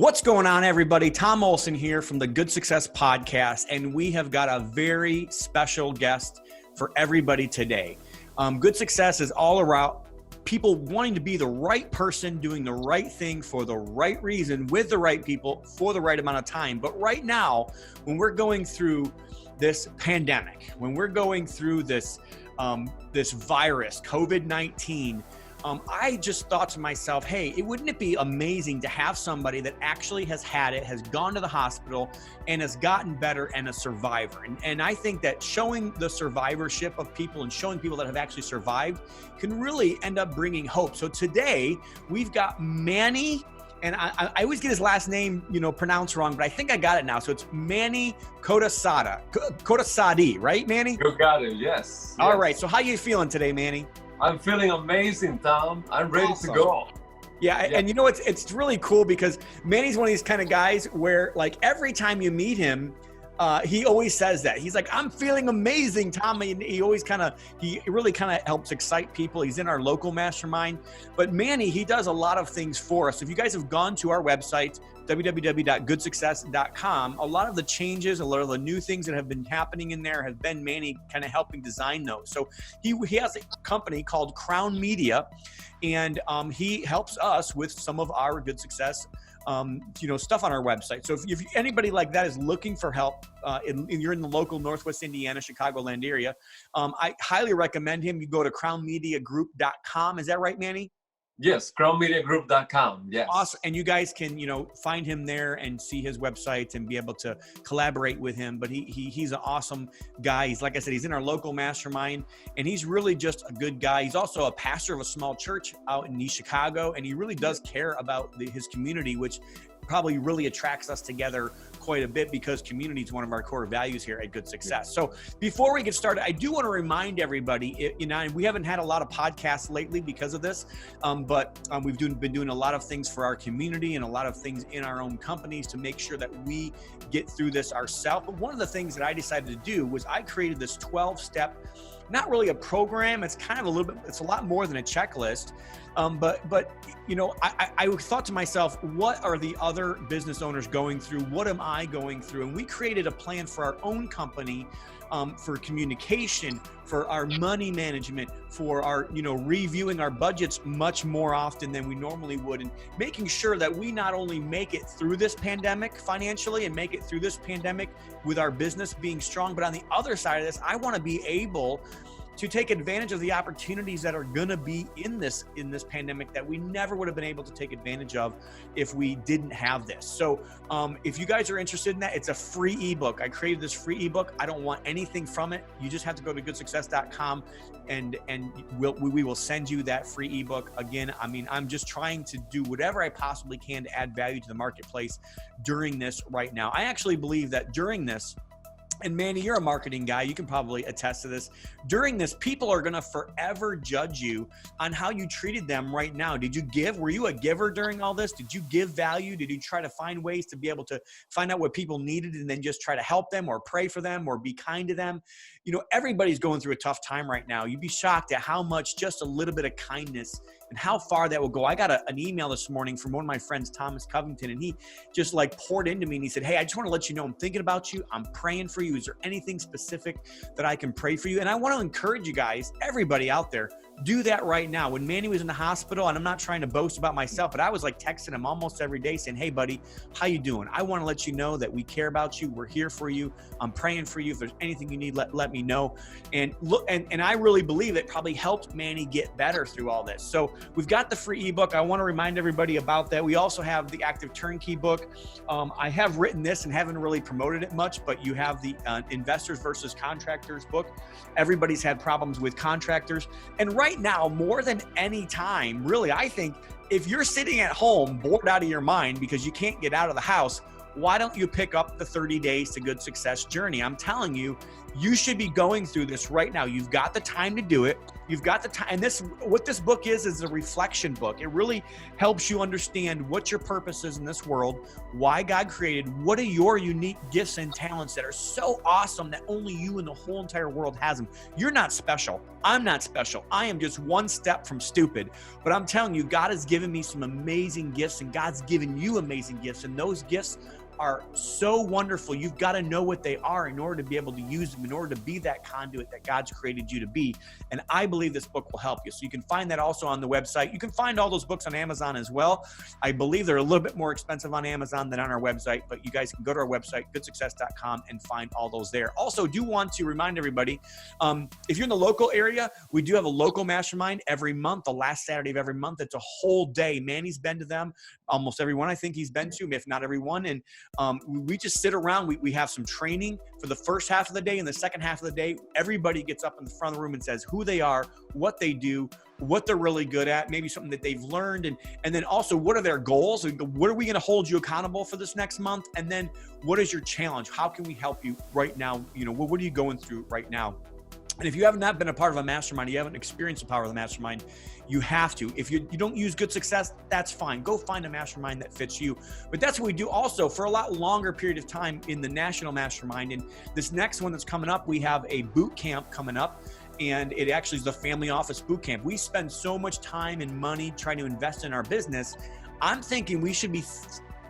What's going on, everybody? Tom Olson here from the Good Success Podcast, and we have got a very special guest for everybody today. Good Success is all around people wanting to be the right person, doing the right thing for the right reason, with the right people, for the right amount of time. But right now, when we're going through this pandemic, when we're going through this virus, COVID-19, I just thought to myself, hey, wouldn't it be amazing to have somebody that actually has had it, has gone to the hospital, and has gotten better, and a survivor. And I think that showing the survivorship of people and showing people that have actually survived can really end up bringing hope. So today, we've got Manny, and I always get his last name, pronounced wrong, but I think I got it now. So it's Manny Corazzari, right, Manny? You got it, yes. All right, so how you feeling today, Manny? I'm feeling amazing, Tom. I'm ready to go. Yeah, and it's really cool because Manny's one of these kind of guys where, like, every time you meet him, he always says that. He's like, I'm feeling amazing, Tom. And he really kind of helps excite people. He's in our local mastermind. But Manny, he does a lot of things for us. If you guys have gone to our website, www.goodsuccess.com, a lot of the changes, a lot of the new things that have been happening in there have been Manny kind of helping design those. So he has a company called Crown Media, and he helps us with some of our Good Success stuff on our website. So if anybody like that is looking for help, and you're in the local Northwest Indiana, Chicagoland area, I highly recommend him. You go to crownmediagroup.com. Is that right, Manny? Yes, crownmediagroup.com. Yes. Awesome. And you guys can, find him there and see his website and be able to collaborate with him. But he's an awesome guy. He's, like I said, he's in our local mastermind, and he's really just a good guy. He's also a pastor of a small church out in East Chicago, and he really does care about his community, which probably really attracts us together quite a bit because community is one of our core values here at Good Success. So before we get started, I do want to remind everybody, we haven't had a lot of podcasts lately because of this, but we've been doing a lot of things for our community and a lot of things in our own companies to make sure that we get through this ourselves. But one of the things that I decided to do was I created this 12-step, not really a program. It's kind of it's a lot more than a checklist. But I thought to myself, what are the other business owners going through? What am I going through? And we created a plan for our own company, for communication, for our money management, for our, reviewing our budgets much more often than we normally would, and making sure that we not only make it through this pandemic financially and make it through this pandemic with our business being strong, but on the other side of this, I want to be able to take advantage of the opportunities that are going to be in this pandemic that we never would have been able to take advantage of if we didn't have this. So if you guys are interested in that, it's a free ebook. I created this free ebook. I don't want anything from it. You just have to go to goodsuccess.com and we will send you that free ebook. Again, I'm just trying to do whatever I possibly can to add value to the marketplace during this right now. I actually believe that during this, and Manny, you're a marketing guy. You can probably attest to this. During this, people are going to forever judge you on how you treated them right now. Did you give? Were you a giver during all this? Did you give value? Did you try to find ways to be able to find out what people needed and then just try to help them or pray for them or be kind to them? Everybody's going through a tough time right now. You'd be shocked at how much just a little bit of kindness and how far that will go. I got an email this morning from one of my friends, Thomas Covington, and he just poured into me and he said, hey, I just want to let you know I'm thinking about you. I'm praying for you. Is there anything specific that I can pray for you? And I want to encourage you guys, everybody out there, do that right now. When Manny was in the hospital, and I'm not trying to boast about myself, but I was texting him almost every day saying, hey buddy, how you doing? I want to let you know that we care about you. We're here for you. I'm praying for you. If there's anything you need, let me know. And look, and I really believe it probably helped Manny get better through all this. So we've got the free ebook. I want to remind everybody about that. We also have the Active Turnkey book. I have written this and haven't really promoted it much, but you have the Investors versus Contractors book. Everybody's had problems with contractors. And right now, more than any time, really, I think if you're sitting at home bored out of your mind because you can't get out of the house, why don't you pick up the 30 Days to Good Success journey? I'm telling you, you should be going through this right now. You've got the time to do it. You've got the time. And what this book is a reflection book. It really helps you understand what your purpose is in this world, why God created, what are your unique gifts and talents that are so awesome that only you in the whole entire world has them. You're not special. I'm not special. I am just one step from stupid. But I'm telling you, God has given me some amazing gifts, and God's given you amazing gifts. And those gifts are so wonderful. You've got to know what they are in order to be able to use them, in order to be that conduit that God's created you to be. And I believe this book will help you. So you can find that also on the website. You can find all those books on Amazon as well. I believe they're a little bit more expensive on Amazon than on our website, but you guys can go to our website, goodsuccess.com, and find all those there. Also, do want to remind everybody, if you're in the local area, we do have a local mastermind every month, the last Saturday of every month. It's a whole day. Manny's been to them, almost everyone I think he's been to, if not everyone. And we just sit around. We have some training for the first half of the day, and the second half of the day, everybody gets up in the front of the room and says who they are, what they do, what they're really good at, maybe something that they've learned, and then also what are their goals? What are we going to hold you accountable for this next month? And then what is your challenge? How can we help you right now? What are you going through right now? And if you have not been a part of a mastermind, you haven't experienced the power of the mastermind, you have to. If you don't use Good Success, that's fine. Go find a mastermind that fits you. But that's what we do also for a lot longer period of time in the national mastermind. And this next one that's coming up, we have a boot camp coming up. And it actually is the family office boot camp. We spend so much time and money trying to invest in our business. I'm thinking we should be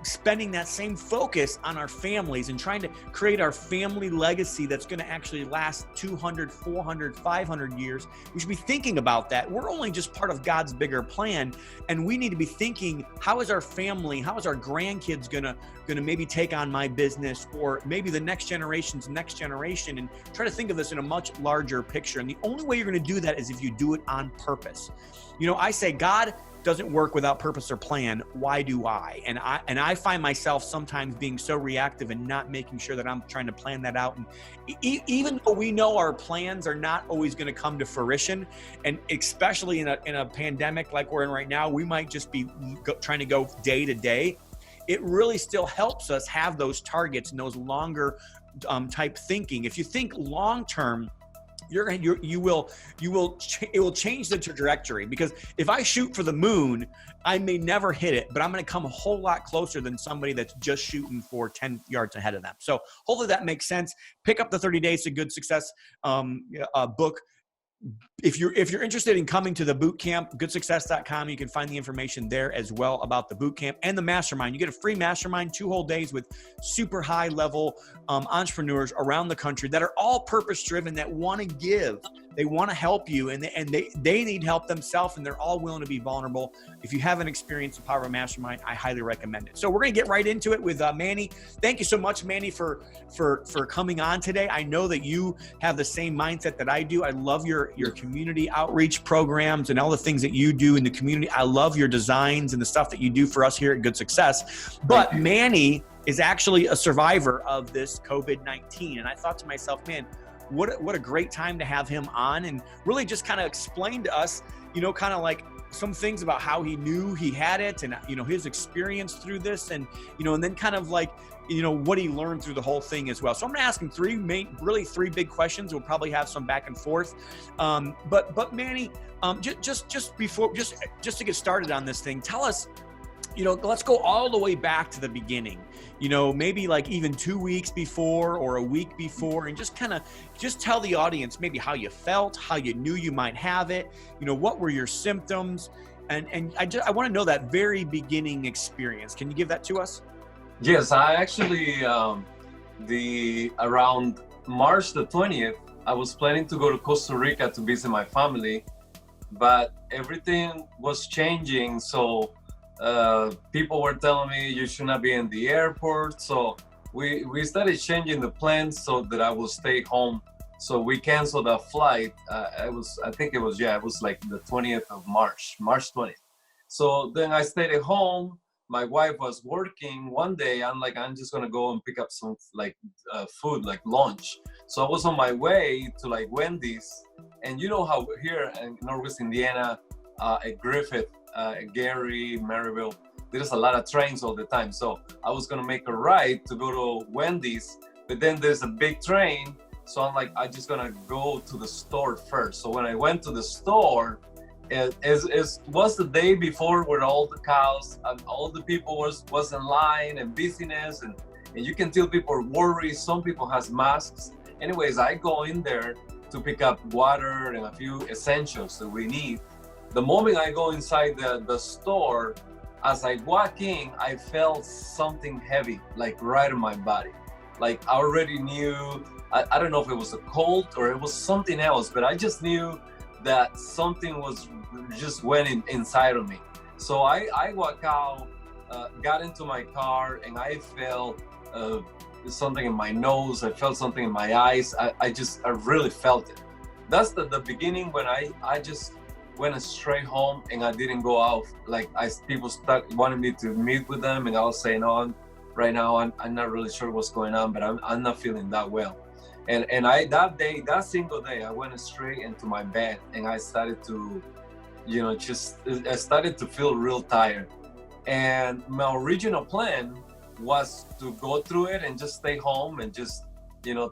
spending that same focus on our families and trying to create our family legacy that's going to actually last 200, 400, 500 years. We should be thinking about that. We're only just part of God's bigger plan, and we need to be thinking, how is our family, how is our grandkids going to maybe take on my business, or maybe the next generation's next generation, and try to think of this in a much larger picture. And the only way you're going to do that is if you do it on purpose. I say God doesn't work without purpose or plan. Why do I? And I find myself sometimes being so reactive and not making sure that I'm trying to plan that out. And even though we know our plans are not always going to come to fruition, and especially in a pandemic like we're in right now, we might just be trying to go day to day. It really still helps us have those targets and those longer type thinking. If you think long term, it will change the trajectory, because if I shoot for the moon, I may never hit it, but I'm going to come a whole lot closer than somebody that's just shooting for 10 yards ahead of them. So hopefully that makes sense. Pick up the 30 Days to Good Success book. If you're interested in coming to the boot camp, goodsuccess.com, you can find the information there as well about the boot camp and the mastermind. You get a free mastermind, 2 whole days with super high level entrepreneurs around the country that are all purpose driven, that want to give. They want to help you, and they need help themselves, and they're all willing to be vulnerable. If you haven't experienced the power of a mastermind, I highly recommend it. So we're going to get right into it with Manny. Thank you so much, Manny, for coming on today. I know that you have the same mindset that I do. I love your community outreach programs and all the things that you do in the community. I love your designs and the stuff that you do for us here at Good Success. But Manny is actually a survivor of this COVID-19. And I thought to myself, man, what a great time to have him on, and really just kind of explain to us, kind of like some things about how he knew he had it, and his experience through this, and and then kind of like what he learned through the whole thing as well. So I'm going to ask him three big questions. We'll probably have some back and forth. But Manny, just to get started on this thing, tell us, let's go all the way back to the beginning, maybe like even 2 weeks before or a week before, and just tell the audience maybe how you felt, how you knew you might have it, what were your symptoms, and I want to know that very beginning experience. Can you give that to us? Yes, I actually, around March the 20th, I was planning to go to Costa Rica to visit my family, but everything was changing. So people were telling me you should not be in the airport. So we started changing the plans so that I will stay home. So we canceled the flight. It was like the 20th of March 20th. So then I stayed at home. My wife was working. One day I'm just gonna go and pick up some food, like lunch. So I was on my way to Wendy's, and how here in Northwest Indiana, at Griffith, Gary, Maryville, there's a lot of trains all the time. So I was gonna make a ride to go to Wendy's, but then there's a big train So I'm like, I'm just gonna go to the store first. So when I went to the store, it was the day before where all the cows and all the people was in line and busyness, and you can tell people are worried. Some people has masks. Anyways, I go in there to pick up water and a few essentials that we need. The moment I go inside the store, as I walk in, I felt something heavy, like right in my body. Like I already knew, I don't know if it was a cold or it was something else, but I just knew that something was just went inside of me. So I walk out, got into my car, and I felt something in my nose. I felt something in my eyes. I really felt it. That's the beginning when I just went straight home and I didn't go out. Like people wanted me to meet with them, and I was saying, no, right now I'm not really sure what's going on, but I'm not feeling that well. And I that single day, I went straight into my bed and I started to, I started to feel real tired. And my original plan was to go through it and just stay home and just,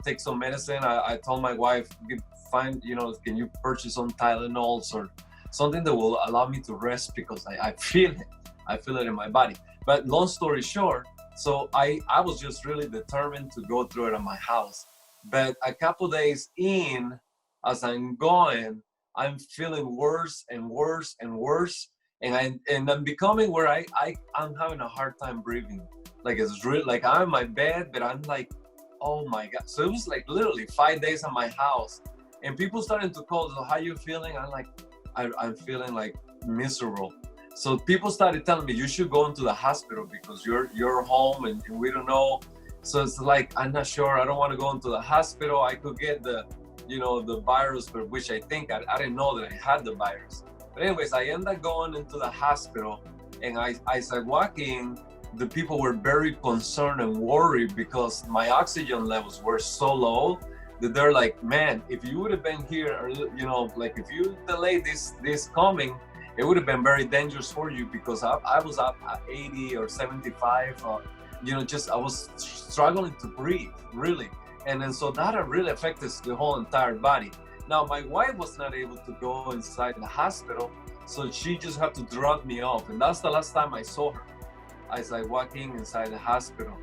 take some medicine. I told my wife, can you purchase some Tylenols or something that will allow me to rest, because I feel it. I feel it in my body. But long story short, so I was just really determined to go through it at my house. But a couple days in, as I'm going, I'm feeling worse and worse and worse. And I'm becoming where I'm having a hard time breathing. Like it's real, like I'm in my bed, but I'm like, oh my God. So it was like literally 5 days at my house. And people started to call, so how you feeling? I'm like, I'm feeling like miserable. So people started telling me, you should go into the hospital because you're home and we don't know. So it's like, I'm not sure. I don't want to go into the hospital. I could get the virus, but which I think I didn't know that I had the virus. But anyways, I ended up going into the hospital, and as I walk in, the people were very concerned and worried because my oxygen levels were so low that they're like, man, if you would have been here, or like if you delayed this coming, it would have been very dangerous for you, because I was up at 80 or 75. I was struggling to breathe, really. And then so that really affected the whole entire body. Now, my wife was not able to go inside the hospital, so she just had to drug me off. And that's the last time I saw her. As I walk inside the hospital,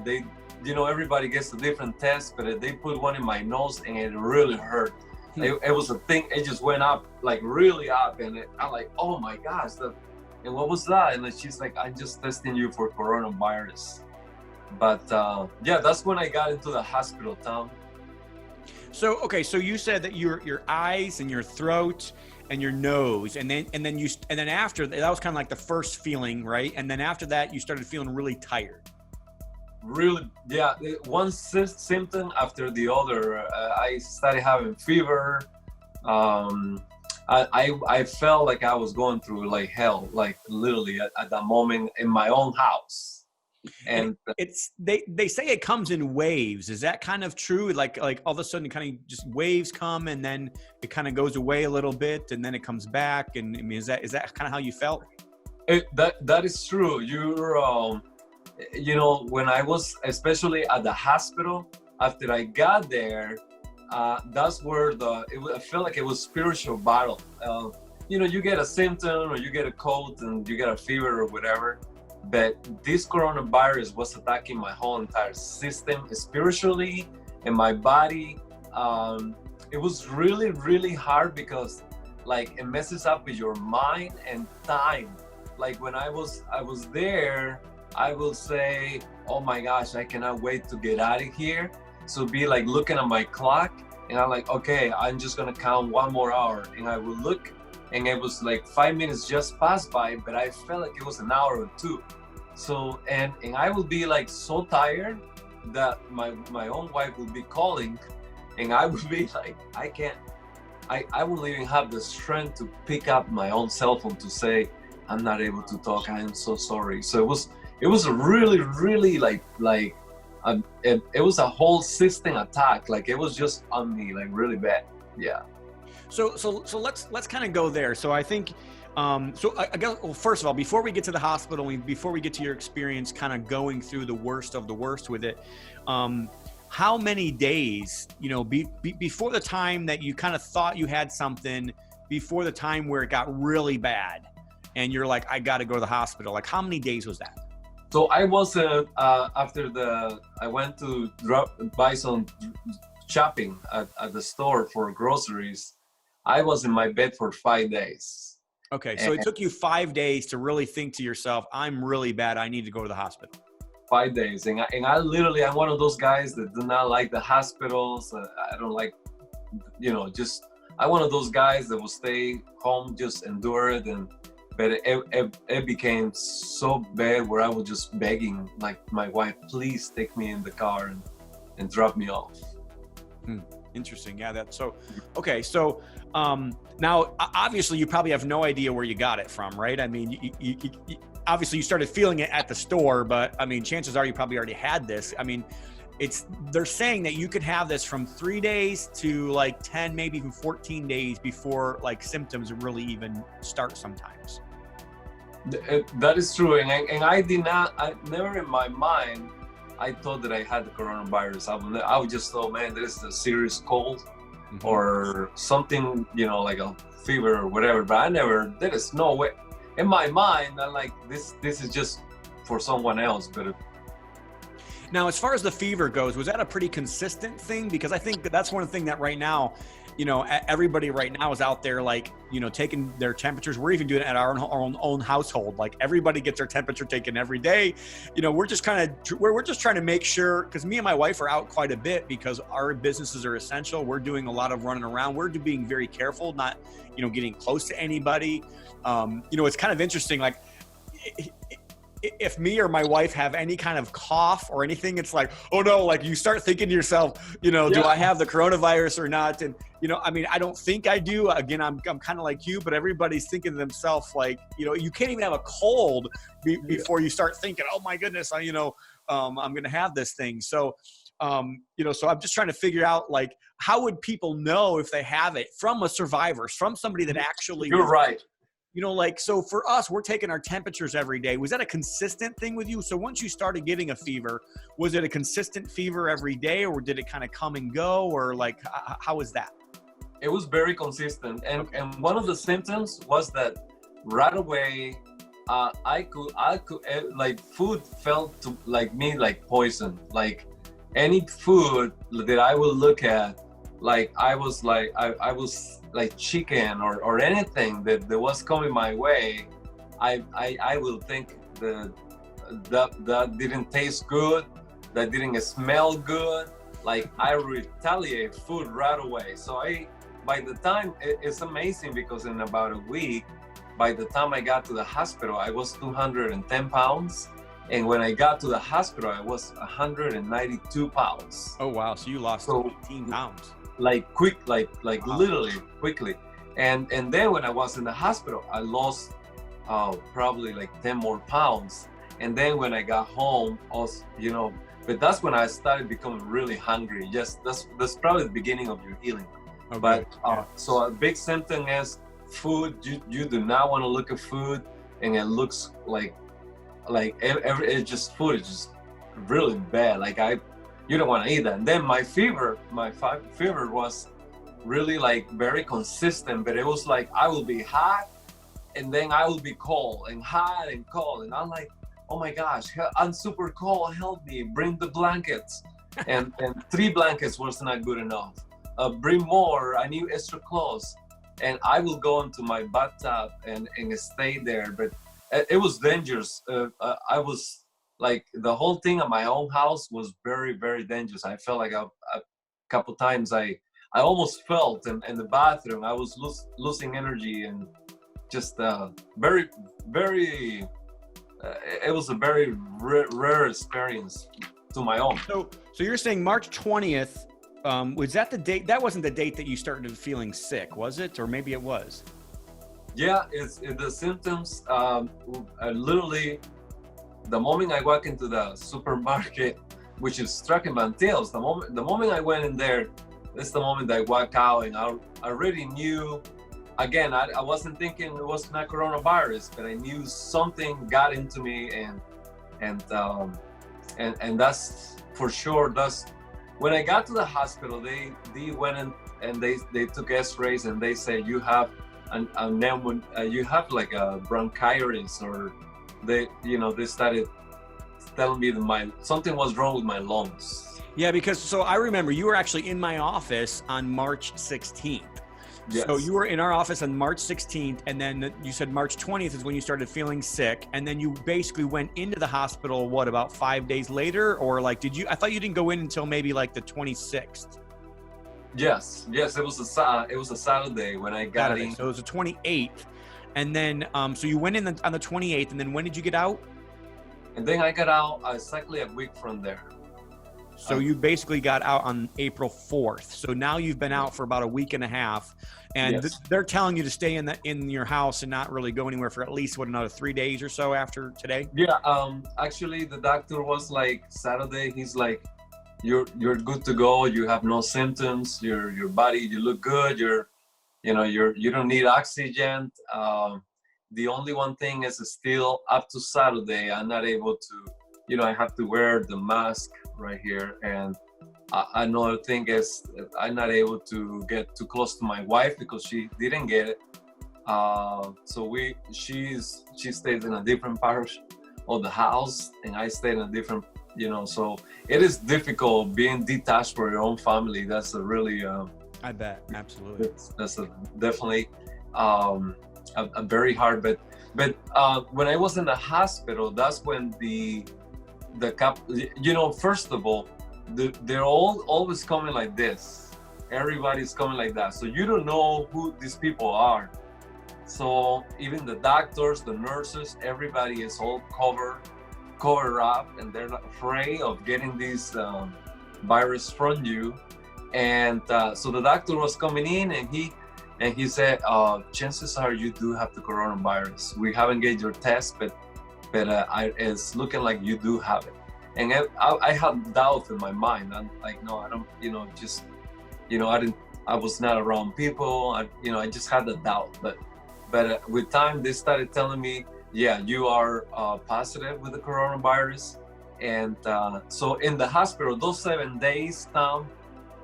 they, everybody gets a different test, but they put one in my nose and it really hurt. It was a thing, it just went up, like really up. And I'm like, oh my gosh, and what was that? And then she's like, I'm just testing you for coronavirus. But that's when I got into the hospital, Tom. So, okay, so you said that your eyes and your throat and your nose, and then after that was kind of like the first feeling, right? And then after that, you started feeling really tired. Really, yeah. One symptom after the other. I started having fever. I felt like I was going through like hell, like literally at that moment in my own house. And they say it comes in waves. Is that kind of true? Like all of a sudden, kind of just waves come and then it kind of goes away a little bit and then it comes back. And I mean, is that kind of how you felt? That is true. When I was especially at the hospital, after I got there, that's where I felt like it was spiritual battle. You get a symptom or you get a cold and you get a fever or whatever. But this coronavirus was attacking my whole entire system spiritually and my body. It was really, really hard because like it messes up with your mind and time. Like when I was there, I will say, oh my gosh, I cannot wait to get out of here. So be like looking at my clock and I'm like, okay, I'm just gonna count one more hour. And I will look and it was like 5 minutes just passed by, but I felt like it was an hour or two. So, and I would be like so tired that my own wife would be calling and I would be like, I wouldn't even have the strength to pick up my own cell phone to say, I'm not able to talk, I am so sorry. So it was a really, really it was a whole system attack. Like it was just on me, like really bad. Yeah. So let's kind of go there. So I think, I guess, well, first of all, before we get to the hospital, before we get to your experience kind of going through the worst of the worst with it, how many days, before the time that you kind of thought you had something, before the time where it got really bad and you're like, I got to go to the hospital, like how many days was that? So I was I went to buy some shopping at the store for groceries. I was in my bed for 5 days. Okay, so it took you 5 days to really think to yourself, I'm really bad, I need to go to the hospital. 5 days, and I literally, I'm one of those guys that do not like the hospitals. I don't like, I'm one of those guys that will stay home, just endure it. But it became so bad where I was just begging, like, my wife, please take me in the car and drop me off. Interesting. Yeah, that's so, okay. So now obviously you probably have no idea where you got it from, right? I mean, you obviously you started feeling it at the store, but I mean, chances are you probably already had this. I mean, they're saying that you could have this from 3 days to like 10, maybe even 14 days before like symptoms really even start sometimes. That is true. And I never in my mind, I thought that I had the coronavirus. I would just thought, man, this is a serious cold or something, like a fever or whatever. But there is no way. In my mind, I'm like, this is just for someone else. But now, as far as the fever goes, was that a pretty consistent thing? Because I think that's one thing that right now, everybody right now is out there, like, taking their temperatures. We're even doing it at our own household. Like everybody gets their temperature taken every day. We're just we're just trying to make sure, because me and my wife are out quite a bit because our businesses are essential. We're doing a lot of running around. We're being very careful, not, getting close to anybody. It's kind of interesting. Like if me or my wife have any kind of cough or anything, it's like, oh no, like you start thinking to yourself, do I have the coronavirus or not? And, I mean, I don't think I do. Again, I'm kind of like you, but everybody's thinking to themselves, like, you can't even have a cold before you start thinking, oh my goodness, I'm going to have this thing. So, so I'm just trying to figure out, like, how would people know if they have it from a survivor, from somebody that actually, you're right. So for us, we're taking our temperatures every day. Was that a consistent thing with you? So once you started getting a fever, was it a consistent fever every day, or did it kind of come and go, or like, how was that? It was very consistent. And one of the symptoms was that right away, I could, like, food felt to like me, like poison. Like any food that I would look at, like I was like chicken or anything that was coming my way, I will think that didn't taste good, that didn't smell good. Like I retaliate food right away. So by the time, it's amazing because in about a week, by the time I got to the hospital, I was 210 pounds. And when I got to the hospital, I was 192 pounds. Oh, wow. So you lost 18 pounds. Like wow. Literally quickly. And then when I was in the hospital, I lost probably like 10 more pounds. And then when I got home, also, but that's when I started becoming really hungry. That's probably the beginning of your healing. Okay. But so a big symptom is food. You do not want to look at food, and it looks like it's just food is just really bad. Like you don't want to eat that. And then my fever was really like very consistent, but it was like I will be hot and then I will be cold and hot and cold. And I'm like, oh my gosh, I'm super cold, help me, bring the blankets. And 3 blankets was not good enough. Bring more, I need extra clothes. And I will go into my bathtub and stay there. But it was dangerous. I was like, the whole thing at my own house was very, very dangerous. I felt like a couple times I almost felt in the bathroom. I was losing energy and just very, very, it was a very rare experience to my own. So you're saying March 20th, was that the date? That wasn't the date that you started feeling sick, was it? Or maybe it was? Yeah, the symptoms, literally, the moment I walk into the supermarket, which is Struck and Van Tails, the moment I went in there, that's the moment I walk out, and I already knew. Again, I wasn't thinking it was not coronavirus, but I knew something got into me, and that's for sure. when I got to the hospital, they went and they took X-rays, and they said you have you have like a bronchitis, or they started telling me that something was wrong with my lungs. Yeah, because so I remember you were actually in my office on March 16th. Yes. So you were in our office on March 16th, and then you said March 20th is when you started feeling sick, and then you basically went into the hospital, what, about 5 days later? Or like, I thought you didn't go in until maybe like the 26th. Yes, it was a Saturday when I got in. So it was the 28th, and then so you went in on the 28th, and then when did you get out? And then I got out exactly a week from there. So you basically got out on April 4th. So now you've been out for about a week and a half, and yes. They're telling you to stay in your house and not really go anywhere for at least another 3 days or so after today. Yeah. Actually, the doctor was like Saturday. He's like, you're good to go. You have no symptoms. Your body, you look good. You don't need oxygen. The only one thing is still up to Saturday, I'm not able to, I have to wear the mask right here. And another thing is I'm not able to get too close to my wife because she didn't get it. So she stays in a different part of the house, and I stay in a different, so it is difficult being detached from your own family. That's a really, I bet. Absolutely. That's definitely, a very hard, but when I was in the hospital, that's when the first of all, they're all always coming like this. Everybody's coming like that. So you don't know who these people are. So even the doctors, the nurses, everybody is all covered up, and they're not afraid of getting this virus from you. And so the doctor was coming in, and he said, chances are you do have the coronavirus. We haven't get your test, but it's looking like you do have it. And I had doubt in my mind. I'm like, no, I don't, I was not around people. I just had the doubt. But with time, they started telling me, yeah, you are positive with the coronavirus. And so in the hospital, those 7 days, Tom,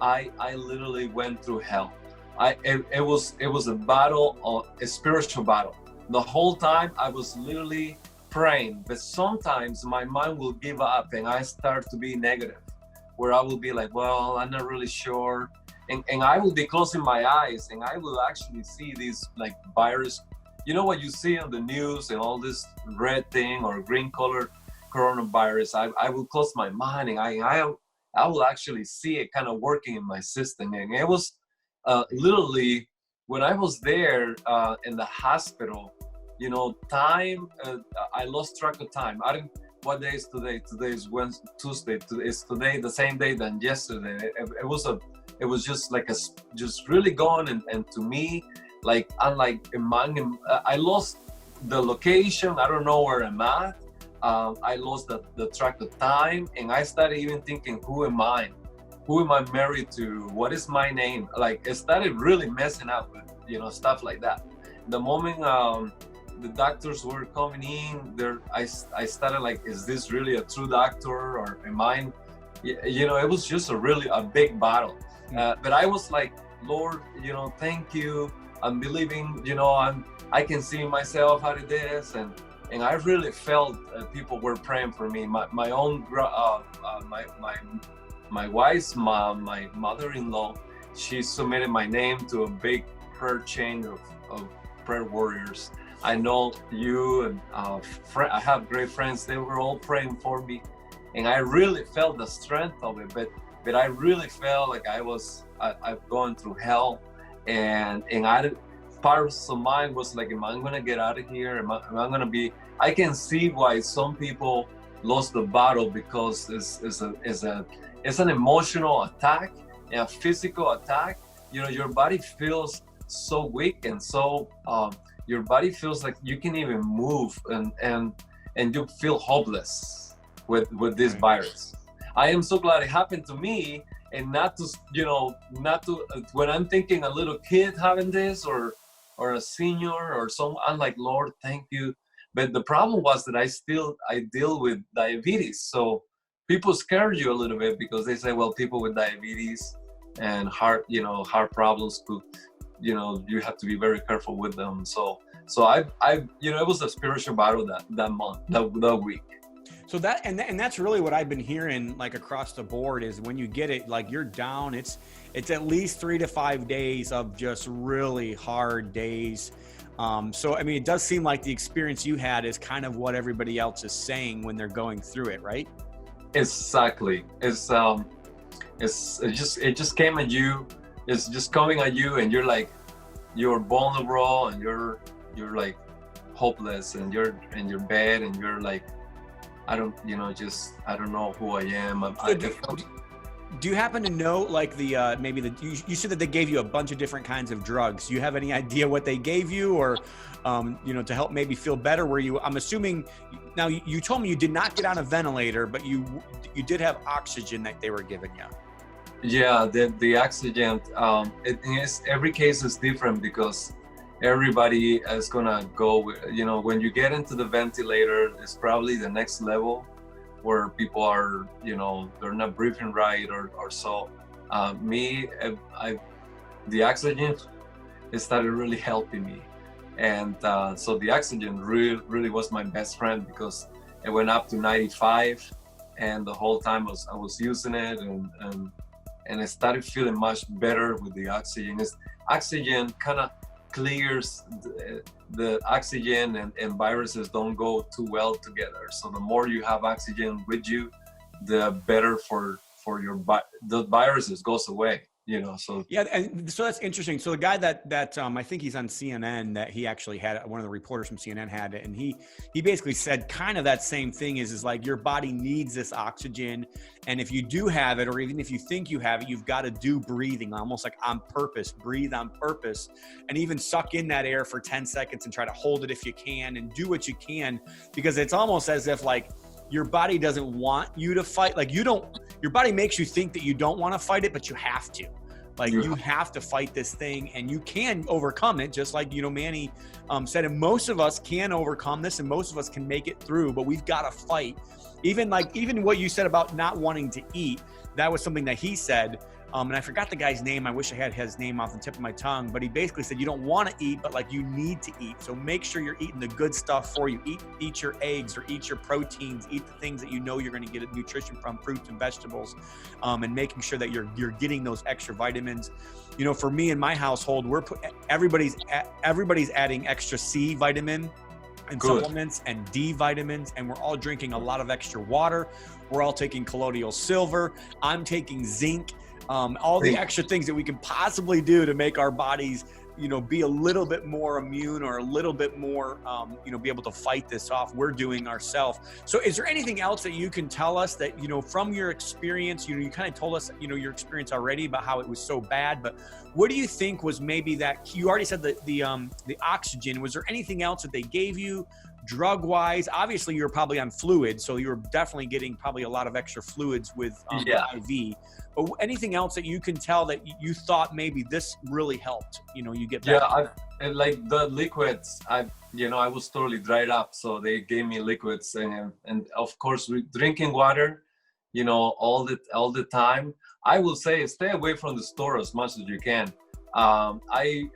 I literally went through hell. It was a battle, a spiritual battle. The whole time I was literally praying, but sometimes my mind will give up and I start to be negative, where I will be like, well, I'm not really sure. And I will be closing my eyes, and I will actually see these like virus. You know what you see on the news and all this red thing or green colored coronavirus. I will close my mind, and I will actually see it kind of working in my system. And it was literally when I was there in the hospital, time, I lost track of time. What day is today? Today is Wednesday, Tuesday. Is today the same day than yesterday? It was just like just really gone. And to me, like I'm like I lost the location. I don't know where I'm at. I lost the track of time, and I started even thinking, who am I? Who am I married to? What is my name? Like, it started really messing up with, stuff like that. The moment the doctors were coming in, I started like, is this really a true doctor, or am I? It was just a big battle. But I was like, Lord, thank you. I'm believing, I can see myself out of this, and I really felt people were praying for me. My own, my wife's mom, my mother-in-law, she submitted my name to a big prayer chain of prayer warriors. I know you and I have great friends. They were all praying for me, and I really felt the strength of it. But I really felt like I've gone through hell, and part of mine was like, am I gonna get out of here? Am I gonna be? I can see why some people lost the battle, because it's an emotional attack and a physical attack. Your body feels so weak, and so your body feels like you can't even move, and you feel hopeless with this virus. I am so glad it happened to me, and not to when I'm thinking a little kid having this, or a senior or some, I'm like, Lord, thank you. But the problem was that I deal with diabetes. So people scare you a little bit because they say, well, people with diabetes and heart problems could, you have to be very careful with them. So I it was a spiritual battle that month, that week. So and that's really what I've been hearing, like across the board, is when you get it, like you're down, it's at least 3 to 5 days of just really hard days. So, I mean, it does seem like the experience you had is kind of what everybody else is saying when they're going through it, right? Exactly. It just came at you. It's just coming at you, and you're vulnerable, and you're like hopeless, and you're in your bed, and you're like, I don't know who I am. Do you happen to know, like you said that they gave you a bunch of different kinds of drugs. Do you have any idea what they gave you, or, to help maybe feel better? I'm assuming, now you told me you did not get on a ventilator, but you did have oxygen that they were giving you. Yeah, the oxygen, every case is different because everybody is gonna go with, when you get into the ventilator, it's probably the next level where people are, they're not breathing right or so. The oxygen, it started really helping me. And so the oxygen really was my best friend because it went up to 95, and the whole time I was using it, and I started feeling much better with the oxygen. Oxygen kind of clears the oxygen, and viruses don't go too well together. So the more you have oxygen with you, the better for the viruses goes away. So yeah, and so that's interesting. So the guy that I think he's on CNN, that he actually had, one of the reporters from CNN had it, and he basically said kind of that same thing, is like your body needs this oxygen, and if you do have it, or even if you think you have it, you've got to do breathing almost like on purpose, breathe on purpose, and even suck in that air for 10 seconds and try to hold it if you can, and do what you can, because it's almost as if like your body doesn't want you to fight. Like your body makes you think that you don't want to fight it, but you have to. Like you have to fight this thing, and you can overcome it, just like, Manny said, and most of us can overcome this, and most of us can make it through, but we've got to fight. Even what you said about not wanting to eat, that was something that he said. And I forgot the guy's name. I wish I had his name off the tip of my tongue, but he basically said you don't want to eat, but like you need to eat. So make sure you're eating the good stuff for you. Eat your eggs, or eat your proteins, eat the things that you're going to get nutrition from, fruits and vegetables, and making sure that you're getting those extra vitamins. For me in my household, everybody's adding extra C vitamin and supplements and D vitamins, and we're all drinking a lot of extra water. We're all taking colloidal silver. I'm taking zinc. All the extra things that we can possibly do to make our bodies, be a little bit more immune, or a little bit more, be able to fight this off, we're doing ourselves. So is there anything else that you can tell us that, from your experience, you kind of told us, your experience already about how it was so bad, but what do you think was maybe that, you already said the oxygen, was there anything else that they gave you drug wise? Obviously you're probably on fluids, so you were definitely getting probably a lot of extra fluids with IV. But anything else that you can tell that you thought maybe this really helped, you get back? Yeah, like the liquids, I was totally dried up, so they gave me liquids, and of course drinking water, all the time. I will say stay away from the store as much as you can. I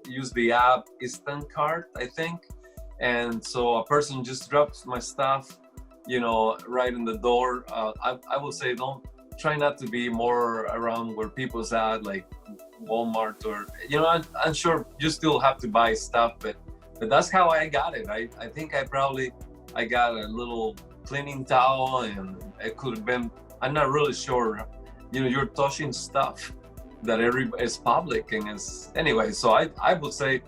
use the app Instant Cart, I think, and so a person just drops my stuff, right in the door. I will say try not to be more around where people's at, like Walmart, or I'm sure you still have to buy stuff, but that's how I got it. I think I got a little cleaning towel, and it could have been, I'm not really sure. You're touching stuff that is public, and anyway. So I would say,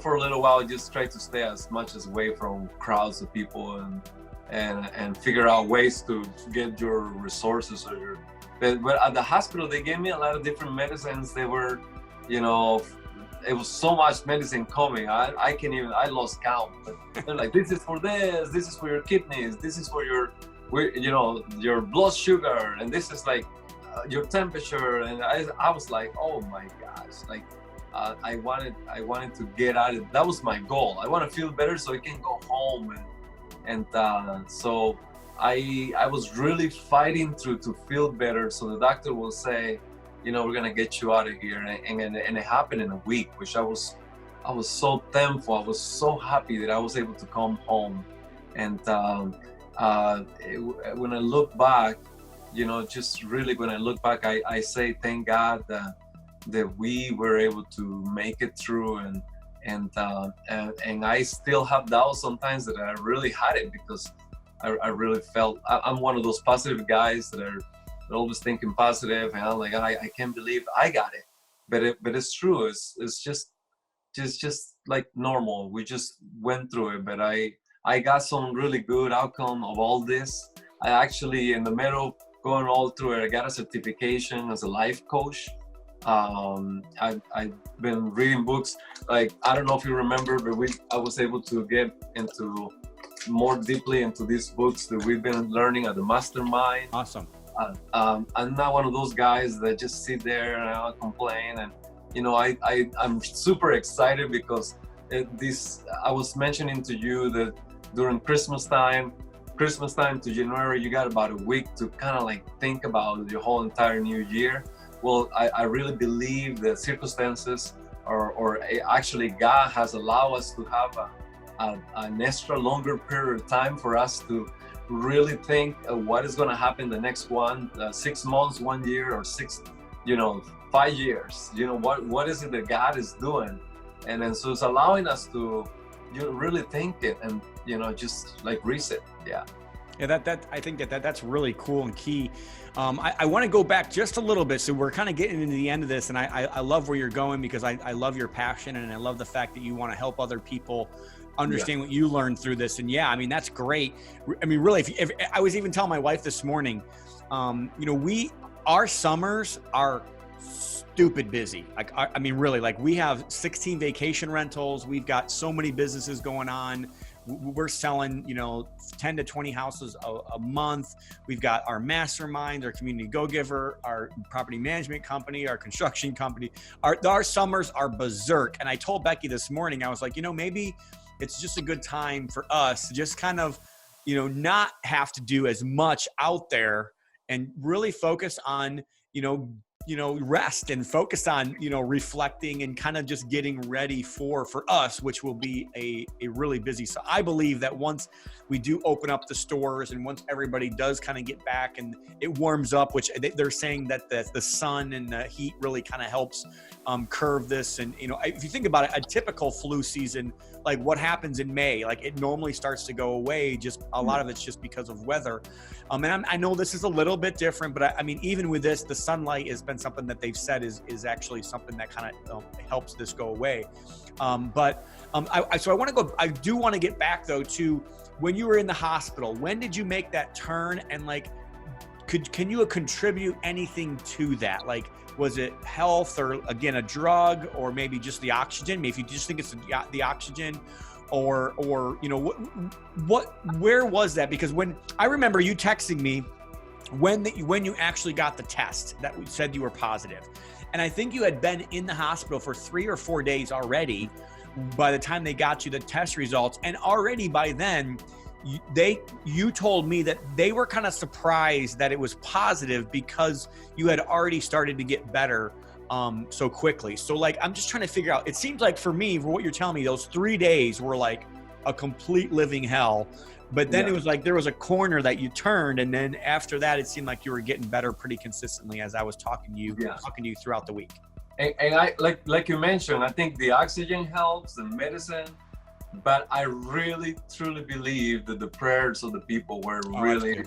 for a little while, just try to stay as much as away from crowds of people, and figure out ways to get your resources, but at the hospital, they gave me a lot of different medicines. They were, it was so much medicine coming. I lost count. But they're like, this is for this is for your kidneys, this is for your blood sugar, and this is like your temperature. And I was like, oh my gosh, like I wanted to get out of it. That was my goal. I want to feel better so I can go home, and so I was really fighting through to feel better. So the doctor will say, you know, we're gonna get you out of here, and it happened in a week, which I was so thankful. I was so happy that I was able to come home. And when I look back, you know, just really when I look back, I say thank God that we were able to make it through, and I still have doubts sometimes that I really had it, because I really felt I'm one of those positive guys that are always thinking positive, and I'm like, I can't believe I got it, but it's true. It's just like normal. We just went through it, but I got some really good outcome of all this. I actually, in the middle going all through it, I got a certification as a life coach. I've been reading books, like, I don't know if you remember, but I was able to get into more deeply into these books that we've been learning at the mastermind. Awesome. I'm not one of those guys that just sit there and I'll complain. And you know, I'm super excited because I was mentioning to you that during Christmas time to January, you got about a week to kind of like think about your whole entire new year. Well, I really believe that circumstances or actually God has allowed us to have an extra longer period of time for us to really think what is going to happen the next 6 months, 1 year, or 5 years. You know, what is it that God is doing? And then so it's allowing us to really think it, and you know, just like reset. Yeah, that I think that's really cool and key. I want to go back just a little bit. So we're kind of getting into the end of this, and I love where you're going, because I love your passion, and I love the fact that you want to help other people understand what you learned through this. And yeah, I mean, that's great. I mean, really, if I was even telling my wife this morning, you know, our summers are stupid busy. Like, I mean, really, like, we have 16 vacation rentals. We've got so many businesses going on. We're selling, you know, 10 to 20 houses a month. We've got our mastermind, our community go-giver, our property management company, our construction company. Our summers are berserk. And I told Becky this morning, I was like, you know, maybe it's just a good time for us to just kind of, you know, not have to do as much out there and really focus on, you know, rest, and focus on, you know, reflecting and kind of just getting ready for us, which will be a really busy. So I believe that once we do open up the stores, and once everybody does kind of get back and it warms up, which they're saying that the sun and the heat really kind of helps curve this. And, you know, if you think about it, a typical flu season, like what happens in May, like it normally starts to go away. Just a lot of it's just because of weather. And I know this is a little bit different, but I mean, even with this, the sunlight has been something that they've said is actually something that kind of helps this go away. So I want to go, I do want to get back though to when you were in the hospital. When did you make that turn? And like, can you contribute anything to that? Like, was it health, or again, a drug, or maybe just the oxygen? Maybe if you just think it's the oxygen, or you know, where was that? Because when I remember you texting me when you actually got the test that said you were positive, and I think you had been in the hospital for 3 or 4 days already by the time they got you the test results. And already by then, you told me that they were kind of surprised that it was positive because you had already started to get better so quickly. So like, I'm just trying to figure out, it seems like for me, for what you're telling me, those 3 days were like a complete living hell. But then it was like there was a corner that you turned, and then after that, it seemed like you were getting better pretty consistently as I was talking to you throughout the week. And I like you mentioned, I think the oxygen helps, the medicine, but I really truly believe that the prayers of the people were really,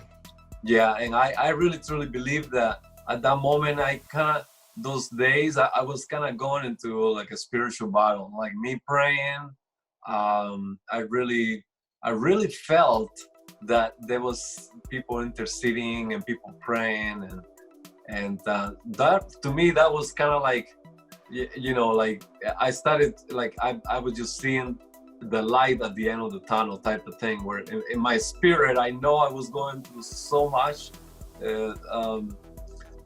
and I really truly believe that at that moment, I kind of, those days, I was kind of going into like a spiritual battle, like me praying. I really felt that there was people interceding and people praying, and that to me, that was kind of like, you know, like I started, like I was just seeing the light at the end of the tunnel type of thing, where in my spirit, I know I was going through so much,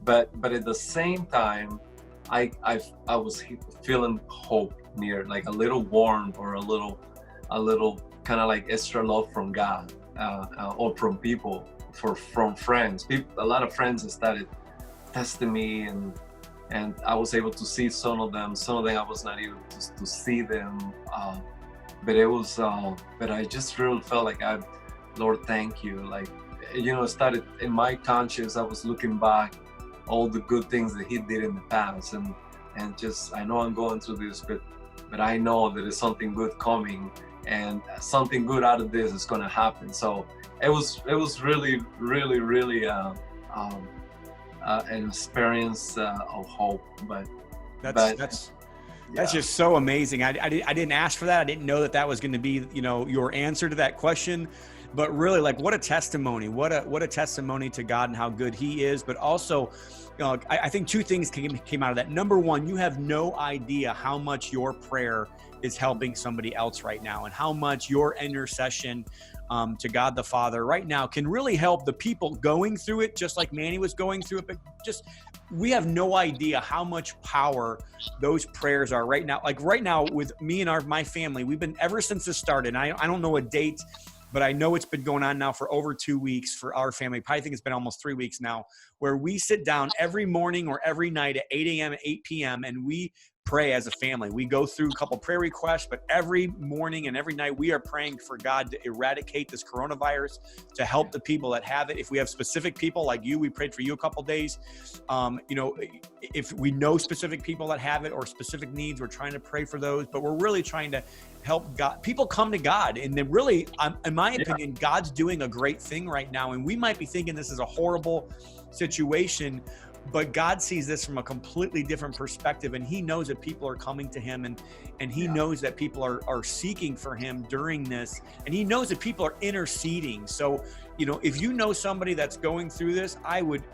but at the same time, I was feeling hope near, like a little warmth, or a little kind of like extra love from God or from people. from friends. A lot of friends started testing me, and I was able to see some of them. Some of them I was not able to see them. But it was, but I just really felt like, Lord, thank you. Like, it started in my conscience. I was looking back all the good things that He did in the past, and just, I know I'm going through this, but I know that there's something good coming, and something good out of this is going to happen. So it was really, really, really an experience of hope. But that's just so amazing. I didn't ask for that. I didn't know that was going to be, your answer to that question. But really, like, what a testimony! What a testimony to God and how good He is. But also, I think two things came out of that. Number one, you have no idea how much your prayer is helping somebody else right now, and how much your intercession to God the Father right now can really help the people going through it, just like Manny was going through it. But we have no idea how much power those prayers are right now. Like right now with me and my family, we've been, ever since this started, I don't know a date, but I know it's been going on now for over 2 weeks for our family. I think it's been almost 3 weeks now, where we sit down every morning or every night at 8 a.m., 8 p.m., and we pray as a family. We go through a couple prayer requests, but every morning and every night we are praying for God to eradicate this coronavirus, to help the people that have it. If we have specific people like you, we prayed for you a couple days. If we know specific people that have it or specific needs, we're trying to pray for those, but we're really trying to help God. People come to God, and then really, in my opinion, God's doing a great thing right now. And we might be thinking this is a horrible situation, but God sees this from a completely different perspective, and He knows that people are coming to Him, and He knows that people are seeking for Him during this, and He knows that people are interceding. So, if you know somebody that's going through this, I would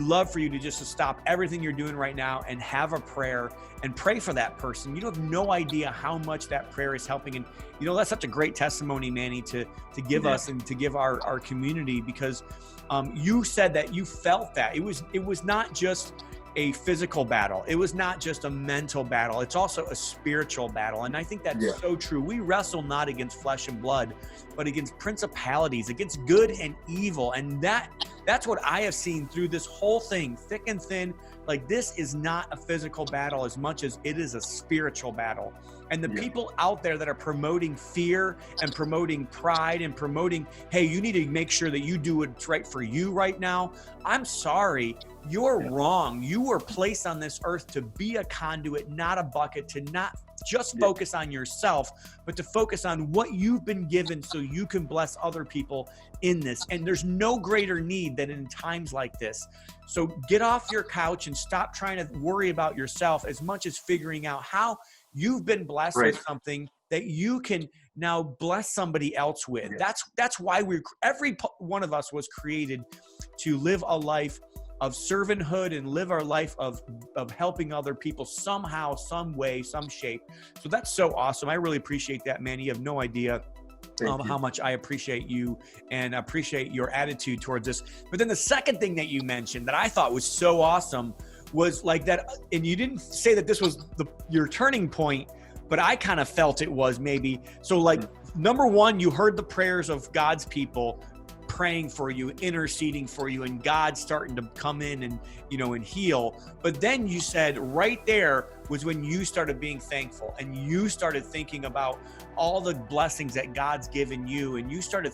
love for you to just stop everything you're doing right now and have a prayer and pray for that person. You have no idea how much that prayer is helping. And, that's such a great testimony, Manny, to give us and to give our community, because you said that you felt that. It was not just a physical battle. It was not just a mental battle. It's also a spiritual battle. And I think that's so true. We wrestle not against flesh and blood, but against principalities, against good and evil. And that's what I have seen through this whole thing, thick and thin. Like, this is not a physical battle as much as it is a spiritual battle. And the people out there that are promoting fear and promoting pride and promoting, hey, you need to make sure that you do what's right for you right now. I'm sorry, you're wrong. You were placed on this earth to be a conduit, not a bucket, to not just focus on yourself, but to focus on what you've been given so you can bless other people in this. And there's no greater need than in times like this. So get off your couch and stop trying to worry about yourself as much as figuring out how you've been blessed with something that you can now bless somebody else with. That's why every one of us was created to live a life of servanthood and live our life of helping other people somehow, some way, some shape. So that's so awesome. I really appreciate that, man. You have no idea how much I appreciate you and appreciate your attitude towards this. But then the second thing that you mentioned that I thought was so awesome was like that, and you didn't say that this was your turning point, but I kind of felt it was maybe. So like, number one, you heard the prayers of God's people praying for you, interceding for you, and God starting to come in and, and heal. But then you said right there was when you started being thankful, and you started thinking about all the blessings that God's given you, and you started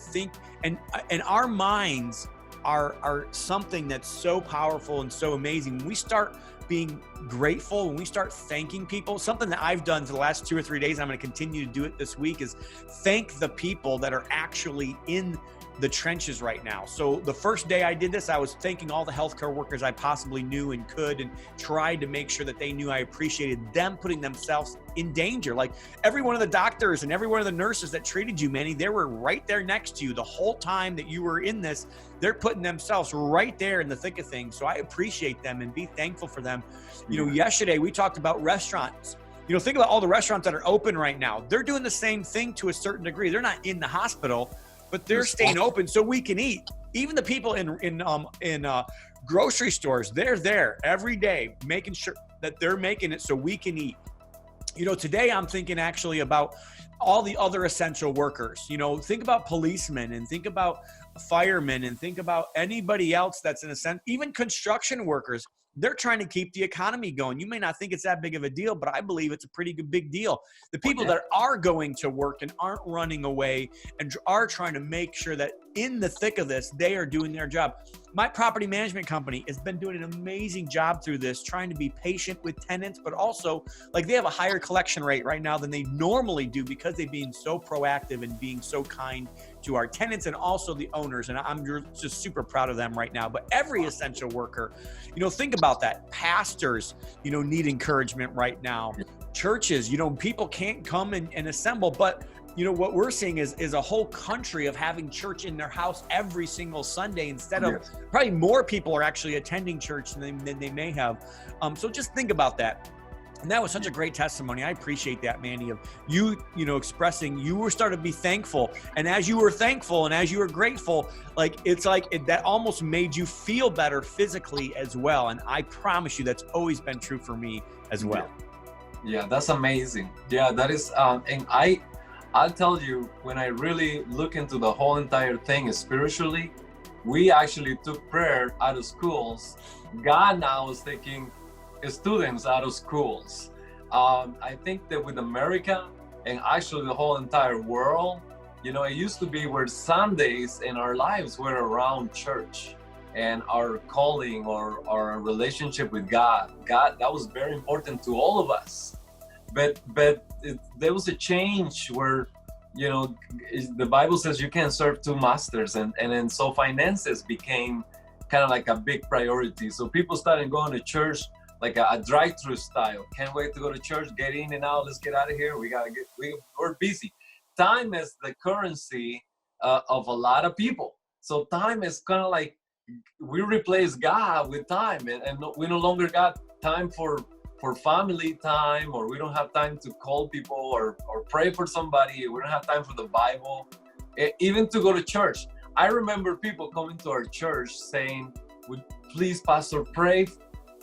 and our minds are something that's so powerful and so amazing. When we start being grateful, when we start thanking people, something that I've done for the last 2 or 3 days, I'm going to continue to do it this week, is thank the people that are actually in the trenches right now. So the first day I did this, I was thanking all the healthcare workers I possibly knew and could, and tried to make sure that they knew I appreciated them putting themselves in danger. Like every one of the doctors and every one of the nurses that treated you, Manny, they were right there next to you the whole time that you were in this. They're putting themselves right there in the thick of things. So I appreciate them and be thankful for them. Yesterday we talked about restaurants. Think about all the restaurants that are open right now. They're doing the same thing to a certain degree. They're not in the hospital, but they're staying open so we can eat. Even the people in grocery stores, they're there every day making sure that they're making it so we can eat. Today I'm thinking actually about all the other essential workers. Think about policemen, and think about firemen and think about anybody else that's in a sense, even construction workers. They're trying to keep the economy going. You may not think it's that big of a deal, but I believe it's a pretty good big deal. The people that are going to work and aren't running away and are trying to make sure that in the thick of this, they are doing their job. My property management company has been doing an amazing job through this, trying to be patient with tenants, but also like they have a higher collection rate right now than they normally do because they've been so proactive and being so kind to our tenants and also the owners. And I'm just super proud of them right now. But every essential worker, think about that. Pastors, need encouragement right now. Churches, people can't come and assemble, but what we're seeing is a whole country of having church in their house every single Sunday instead of probably more people are actually attending church than they may have. So just think about that. And that was such a great testimony. I appreciate that, Manny, of you expressing you were starting to be thankful. And as you were thankful and as you were grateful, that almost made you feel better physically as well. And I promise you that's always been true for me as well. Yeah, that's amazing. Yeah, that is, and I'll tell you, when I really look into the whole entire thing spiritually, we actually took prayer out of schools. God now is taking students out of schools. I think that with America and actually the whole entire world, it used to be where Sundays in our lives were around church and our calling or our relationship with God. That was very important to all of us. But there was a change where, the Bible says you can't serve two masters. And then so finances became kind of like a big priority. So people started going to church like a drive-through style. Can't wait to go to church, get in and out, let's get out of here. We're busy. Time is the currency of a lot of people. So time is kind of like, we replace God with time and we no longer got time for family time, or we don't have time to call people or pray for somebody. We don't have time for the Bible, even to go to church. I remember people coming to our church saying, please, Pastor, pray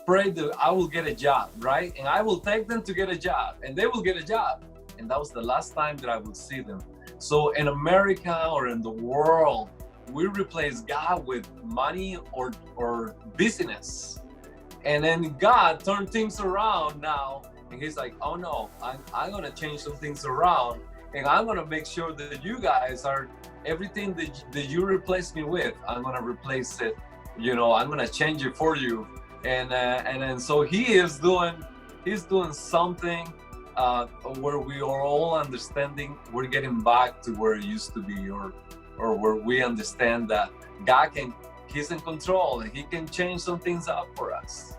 that I will get a job, right? And I will take them to get a job and they will get a job. And that was the last time that I would see them. So in America or in the world, we replace God with money or business. And then God turned things around now. And he's like, oh no, I'm going to change some things around. And I'm going to make sure that you guys are everything that you replaced me with. I'm going to replace it. I'm going to change it for you. And then so he's doing something where we are all understanding we're getting back to where it used to be, or where we understand that God he's in control and he can change some things up for us.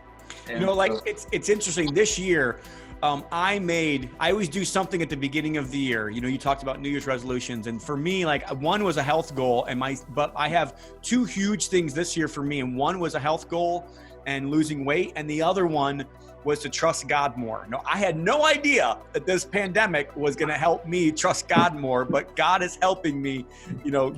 And it's interesting this year. I always do something at the beginning of the year. You talked about New Year's resolutions, and for me, one was a health goal, but I have two huge things this year for me, and one was a health goal and losing weight, and the other one was to trust God more. No, I had no idea that this pandemic was going to help me trust God more, but God is helping me,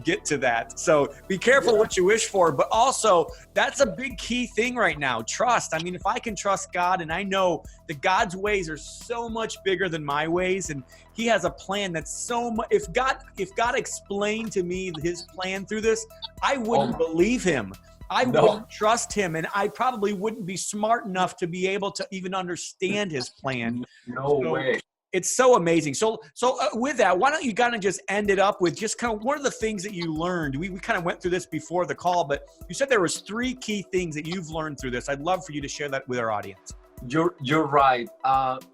get to that. So be careful what you wish for, but also that's a big key thing right now. Trust. I mean, if I can trust God, and I know that God's ways are so much bigger than my ways, and he has a plan that's so much, if God explained to me his plan through this, I wouldn't believe him. I wouldn't trust him, and I probably wouldn't be smart enough to be able to even understand his plan. No way. It's so amazing. So with that, why don't you kind of just end it up with just kind of what are the things that you learned? We kind of went through this before the call, but you said there was 3 key things that you've learned through this. I'd love for you to share that with our audience. You're right.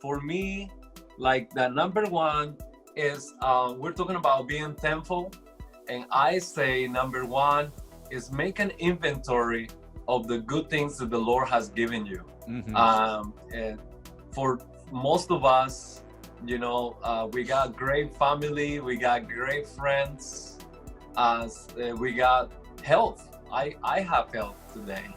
For me, the number one is we're talking about being thankful, and I say number one is make an inventory of the good things that the Lord has given you. Mm-hmm. And for most of us, we got great family, we got great friends, we got health. I have health today.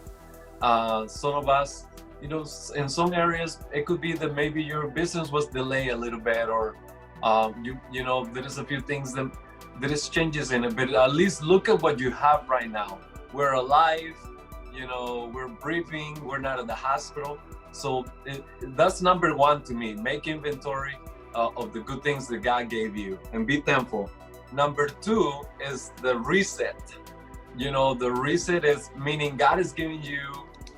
Some of us, in some areas, it could be that maybe your business was delayed a little bit, or there is a few things that there is changes in it, but at least look at what you have right now. We're alive, we're breathing, we're not at the hospital. So that's number one to me. Make inventory of the good things that God gave you and be thankful. Number two is the reset. the reset is meaning God is giving you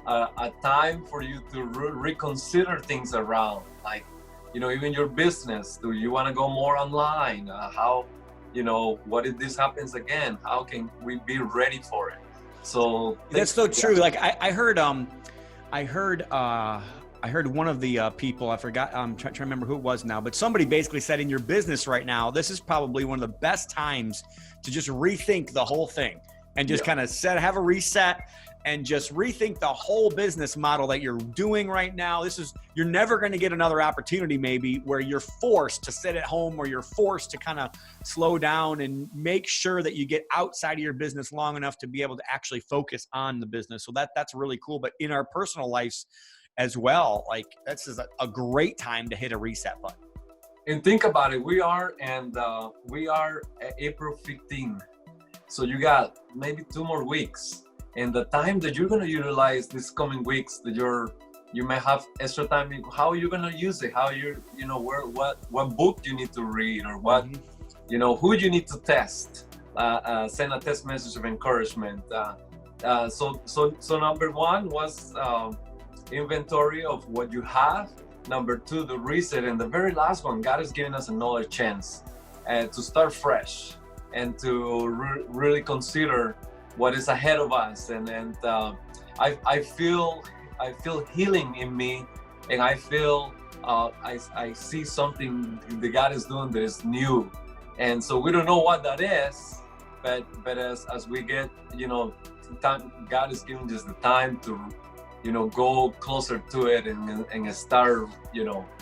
a time for you to reconsider things around, like, even your business. Do you want to go more online? How, what if this happens again? How can we be ready for it? So that's so true. Like I heard one of the people, I forgot, I'm trying to remember who it was now, but somebody basically said, in your business right now, this is probably one of the best times to just rethink the whole thing and just kind of have a reset and just rethink the whole business model that you're doing right now. You're never going to get another opportunity maybe where you're forced to sit at home, or you're forced to kind of slow down and make sure that you get outside of your business long enough to be able to actually focus on the business. So that's really cool. But in our personal lives as well, like, this is a great time to hit a reset button. And think about it. We are at April 15. So you got maybe 2 more weeks. And the time that you're going to utilize these coming weeks, that you may have extra time, how are you going to use it? How what book you need to read, or what, who you need to test, send a text message of encouragement. So number 1 was inventory of what you have. Number 2, the reset. And the very last one, God is giving us another chance to start fresh and to really consider what is ahead of us. And I feel healing in me, and I feel I see something that God is doing that is new. And so we don't know what that is, but as we get, time, God is giving us the time to go closer to it and start,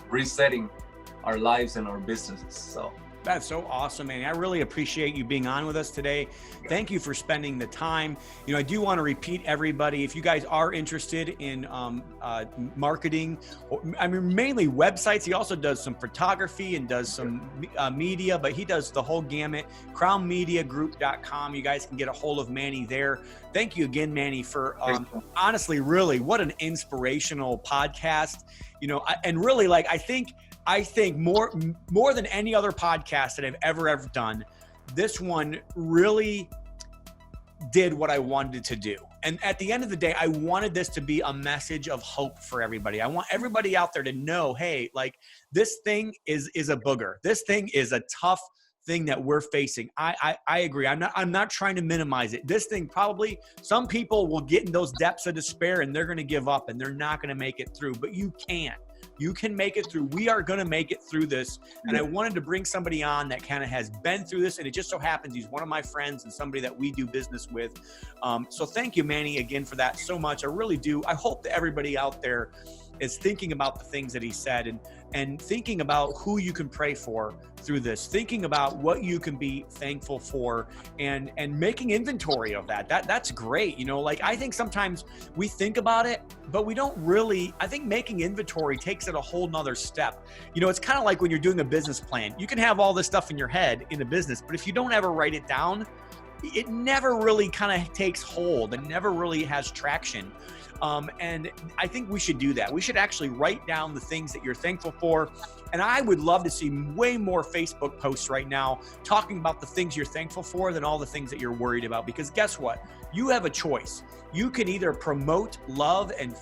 resetting our lives and our businesses. So that's so awesome, man. I really appreciate you being on with us today. Thank you for spending the time. I do want to repeat, everybody, if you guys are interested in marketing, mainly websites. He also does some photography and does some media, but he does the whole gamut. crownmediagroup.com. You guys can get a hold of Manny there. Thank you again, Manny, for honestly, really, what an inspirational podcast. And really, like, I think more than any other podcast that I've ever done, this one really did what I wanted it to do. And at the end of the day, I wanted this to be a message of hope for everybody. I want everybody out there to know, hey, like, this thing is a booger. This thing is a tough thing that we're facing. I agree. I'm not trying to minimize it. This thing, probably some people will get in those depths of despair and they're going to give up and they're not going to make it through, but you can make it through. We are going to make it through this. And I wanted to bring somebody on that kind of has been through this. And it just so happens he's one of my friends and somebody that we do business with. So thank you, Manny, again, for that so much. I really do. I hope that everybody out there is thinking about the things that he said and thinking about who you can pray for through this, thinking about what you can be thankful for, and making inventory of that. That's great. Like, I think sometimes we think about it, but we don't really. I think making inventory takes it a whole nother step. It's kind of like when you're doing a business plan. You can have all this stuff in your head in a business, but if you don't ever write it down, it never really kind of takes hold and never really has traction. And I think we should do that. We should actually write down the things that you're thankful for. And I would love to see way more Facebook posts right now talking about the things you're thankful for than all the things that you're worried about. Because guess what? You have a choice. You can either promote love and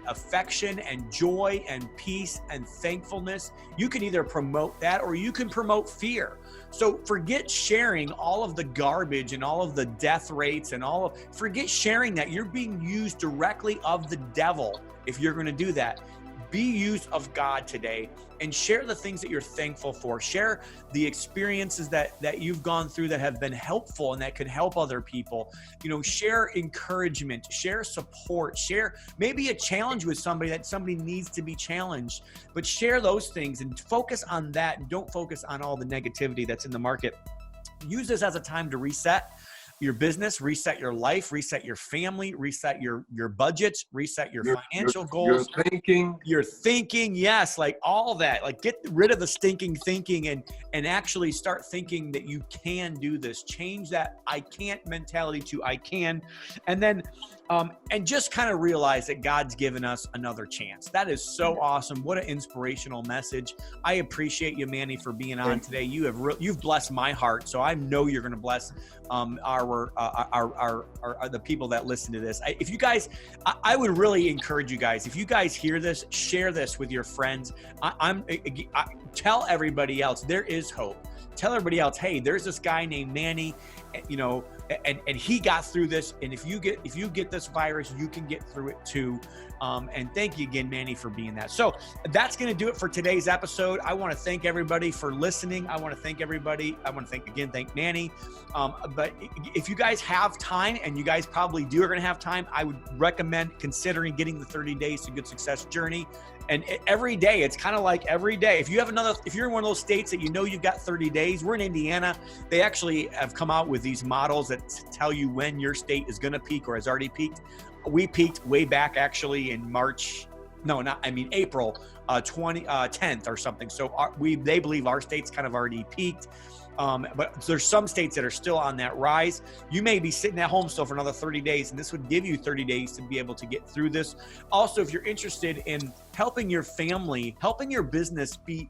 affection and joy and peace and thankfulness. You can either promote that, or you can promote fear. So forget sharing all of the garbage and all of the death rates and forget sharing that. You're being used directly of the devil if you're going to do that. Be used of God today and share the things that you're thankful for. Share the experiences that you've gone through that have been helpful and that could help other people. Share encouragement, share support, share maybe a challenge with somebody that somebody needs to be challenged, but share those things and focus on that, and don't focus on all the negativity that's in the market. Use this as a time to reset your business, reset your life, reset your family, reset your budgets, reset your financial goals. Your thinking, yes, like all that. Like, get rid of the stinking thinking and actually start thinking that you can do this. Change that I can't mentality to I can. And then And just kind of realize that God's given us another chance. That is so awesome. What an inspirational message. I appreciate you, Manny, for being on today. You've blessed my heart, so I know you're going to bless the people that listen to this. If you guys, I would really encourage you guys, if you guys hear this, share this with your friends. Tell everybody else there is hope. Tell everybody else, hey, there's this guy named Manny, you know, and he got through this. And if you get this virus, you can get through it too. And thank you again, Manny, for being that. So that's going to do it for today's episode. I want to thank everybody for listening. I want to thank everybody. I want to thank Manny. But if you guys have time, and you guys probably are going to have time, I would recommend considering getting the 30 Days to Good Success journey. And every day, it's kind of like every day. If you're in one of those states that you know you've got 30 days, we're in Indiana. They actually have come out with these models that tell you when your state is going to peak or has already peaked. We peaked way back actually in April 10th or something. So they believe our state's kind of already peaked. But there's some states that are still on that rise. You may be sitting at home still for another 30 days, and this would give you 30 days to be able to get through this. Also, if you're interested in helping your family, helping your business be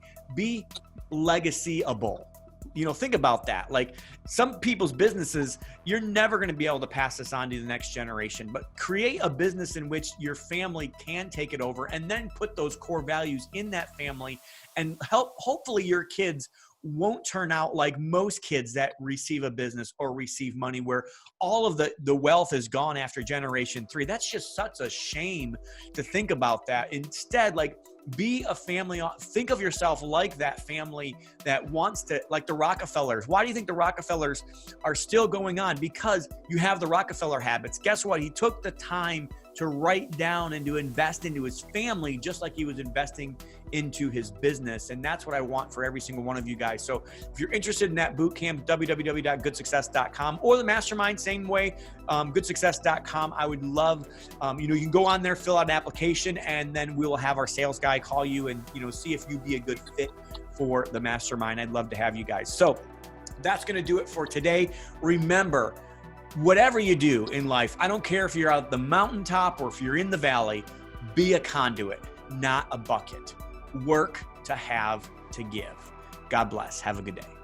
legacyable, you know, think about that. Like some people's businesses, you're never going to be able to pass this on to the next generation, but create a business in which your family can take it over and then put those core values in that family and hopefully your kids won't turn out like most kids that receive a business or receive money where all of the wealth is gone after generation 3. That's just such a shame to think about that. Instead, like, be a family. Think of yourself like that family that wants to, like the Rockefellers. Why do you think the Rockefellers are still going on? Because you have the Rockefeller habits. Guess what? He took the time to write down and to invest into his family, just like he was investing into his business. And that's what I want for every single one of you guys. So if you're interested in that boot camp, www.goodsuccess.com, or the mastermind, same way, goodsuccess.com. I would love, you can go on there, fill out an application, and then we will have our sales guy call you and, see if you'd be a good fit for the mastermind. I'd love to have you guys. So that's going to do it for today. Remember, whatever you do in life, I don't care if you're out the mountaintop or if you're in the valley, be a conduit, not a bucket. Work to have to give. God bless. Have a good day.